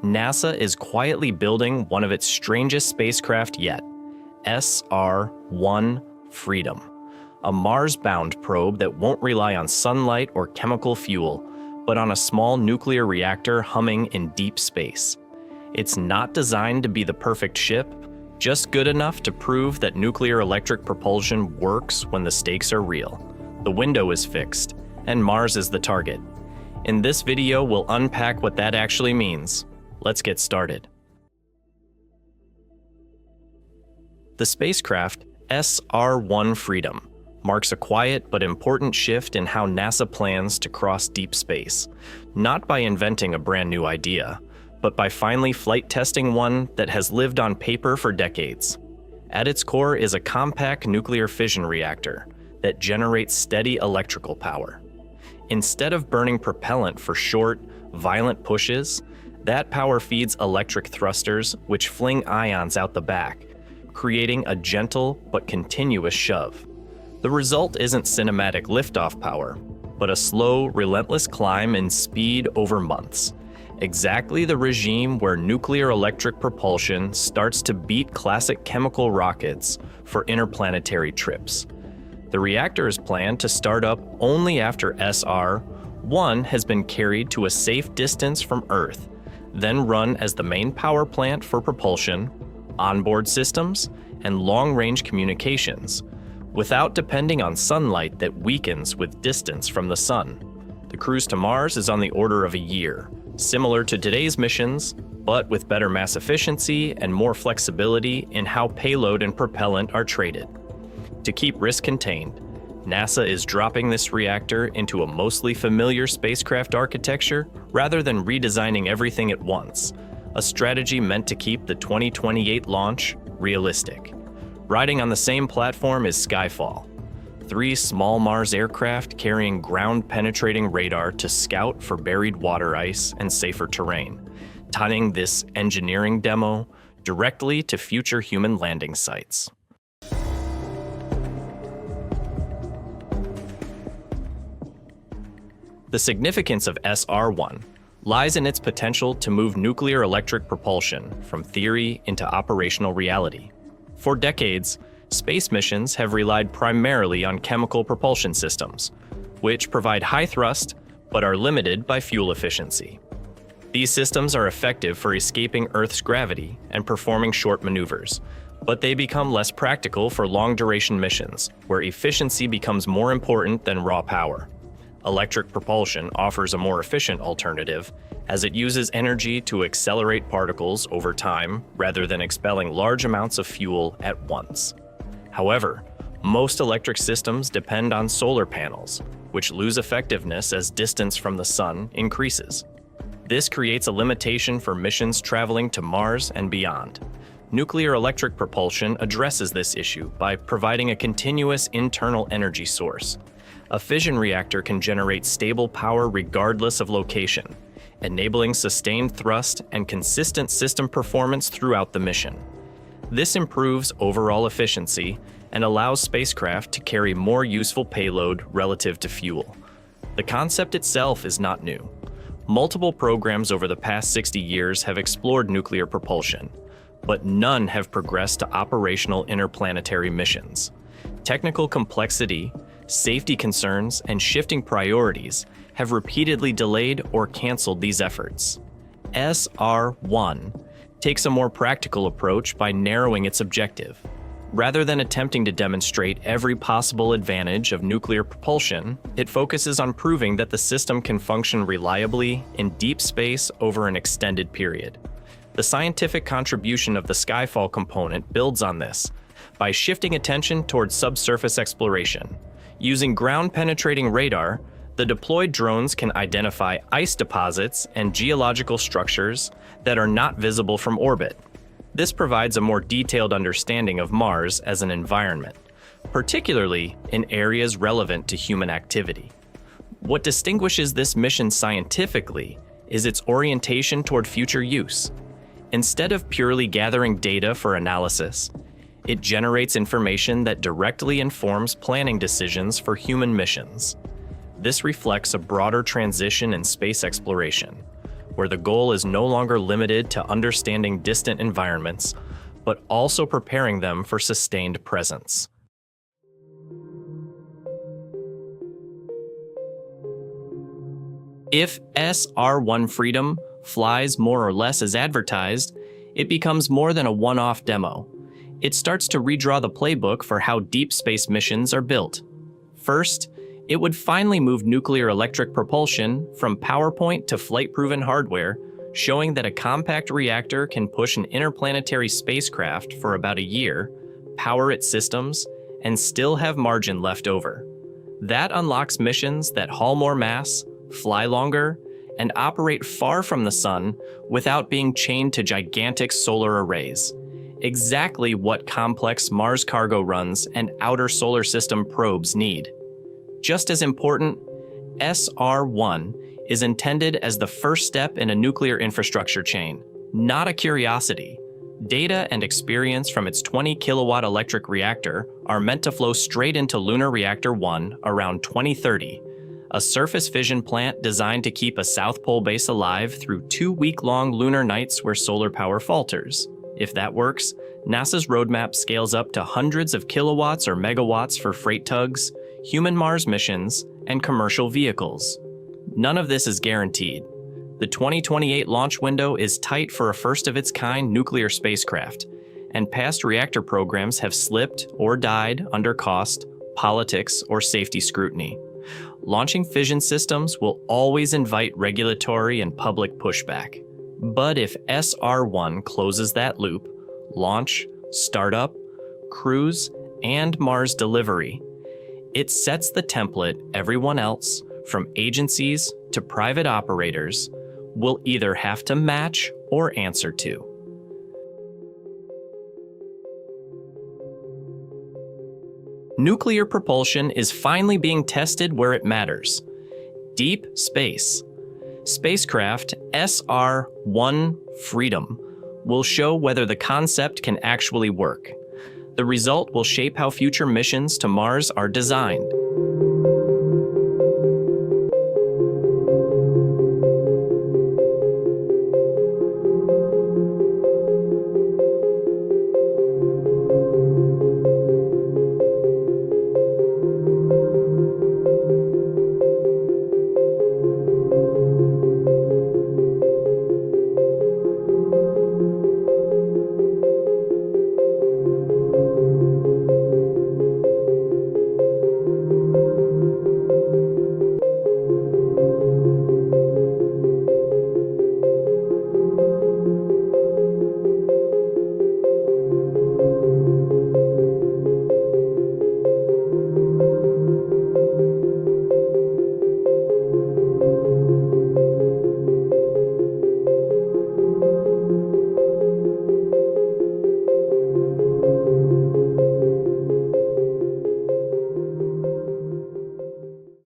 NASA is quietly building one of its strangest spacecraft yet, SR-1 Freedom, a Mars-bound probe that won't rely on sunlight or chemical fuel, but on a small nuclear reactor humming in deep space. It's not designed to be the perfect ship, just good enough to prove that nuclear electric propulsion works when the stakes are real. The window is fixed, and Mars is the target. In this video, we'll unpack what that actually means. Let's get started. The spacecraft, SR-1 Freedom, marks a quiet but important shift in how NASA plans to cross deep space, not by inventing a brand new idea, but by finally flight testing one that has lived on paper for decades. At its core is a compact nuclear fission reactor that generates steady electrical power. Instead of burning propellant for short, violent pushes, that power feeds electric thrusters which fling ions out the back, creating a gentle but continuous shove. The result isn't cinematic liftoff power, but a slow, relentless climb in speed over months. Exactly the regime where nuclear electric propulsion starts to beat classic chemical rockets for interplanetary trips. The reactor is planned to start up only after SR-1 has been carried to a safe distance from Earth, then run as the main power plant for propulsion, onboard systems, and long-range communications, without depending on sunlight that weakens with distance from the sun. The cruise to Mars is on the order of a year, similar to today's missions, but with better mass efficiency and more flexibility in how payload and propellant are traded. To keep risk contained, NASA is dropping this reactor into a mostly familiar spacecraft architecture rather than redesigning everything at once, a strategy meant to keep the 2028 launch realistic. Riding on the same platform is Skyfall, 3 small Mars aircraft carrying ground-penetrating radar to scout for buried water ice and safer terrain, tying this engineering demo directly to future human landing sites. The significance of SR-1 lies in its potential to move nuclear electric propulsion from theory into operational reality. For decades, space missions have relied primarily on chemical propulsion systems, which provide high thrust but are limited by fuel efficiency. These systems are effective for escaping Earth's gravity and performing short maneuvers, but they become less practical for long-duration missions, where efficiency becomes more important than raw power. Electric propulsion offers a more efficient alternative, as it uses energy to accelerate particles over time rather than expelling large amounts of fuel at once. However, most electric systems depend on solar panels, which lose effectiveness as distance from the sun increases. This creates a limitation for missions traveling to Mars and beyond. Nuclear electric propulsion addresses this issue by providing a continuous internal energy source. A fission reactor can generate stable power regardless of location, enabling sustained thrust and consistent system performance throughout the mission. This improves overall efficiency and allows spacecraft to carry more useful payload relative to fuel. The concept itself is not new. Multiple programs over the past 60 years have explored nuclear propulsion, but none have progressed to operational interplanetary missions. Technical complexity, safety concerns, and shifting priorities have repeatedly delayed or canceled these efforts. SR-1 takes a more practical approach by narrowing its objective. Rather than attempting to demonstrate every possible advantage of nuclear propulsion, it focuses on proving that the system can function reliably in deep space over an extended period. The scientific contribution of the Skyfall component builds on this by shifting attention towards subsurface exploration. Using ground-penetrating radar, the deployed drones can identify ice deposits and geological structures that are not visible from orbit. This provides a more detailed understanding of Mars as an environment, particularly in areas relevant to human activity. What distinguishes this mission scientifically is its orientation toward future use. Instead of purely gathering data for analysis, it generates information that directly informs planning decisions for human missions. This reflects a broader transition in space exploration, where the goal is no longer limited to understanding distant environments, but also preparing them for sustained presence. If SR-1 Freedom flies more or less as advertised, it becomes more than a one-off demo. It starts to redraw the playbook for how deep space missions are built. First, it would finally move nuclear electric propulsion from PowerPoint to flight-proven hardware, showing that a compact reactor can push an interplanetary spacecraft for about a year, power its systems, and still have margin left over. That unlocks missions that haul more mass, fly longer, and operate far from the sun without being chained to gigantic solar arrays. Exactly what complex Mars cargo runs and outer solar system probes need. Just as important, SR-1 is intended as the first step in a nuclear infrastructure chain, not a curiosity. Data and experience from its 20-kilowatt electric reactor are meant to flow straight into Lunar Reactor 1 around 2030, a surface fission plant designed to keep a South Pole base alive through 2-week-long lunar nights where solar power falters. If that works, NASA's roadmap scales up to hundreds of kilowatts or megawatts for freight tugs, human Mars missions, and commercial vehicles. None of this is guaranteed. The 2028 launch window is tight for a first-of-its-kind nuclear spacecraft, and past reactor programs have slipped or died under cost, politics, or safety scrutiny. Launching fission systems will always invite regulatory and public pushback. But if SR-1 closes that loop, launch, startup, cruise, and Mars delivery, it sets the template everyone else, from agencies to private operators, will either have to match or answer to. Nuclear propulsion is finally being tested where it matters: deep space. Spacecraft SR-1 Freedom will show whether the concept can actually work. The result will shape how future missions to Mars are designed.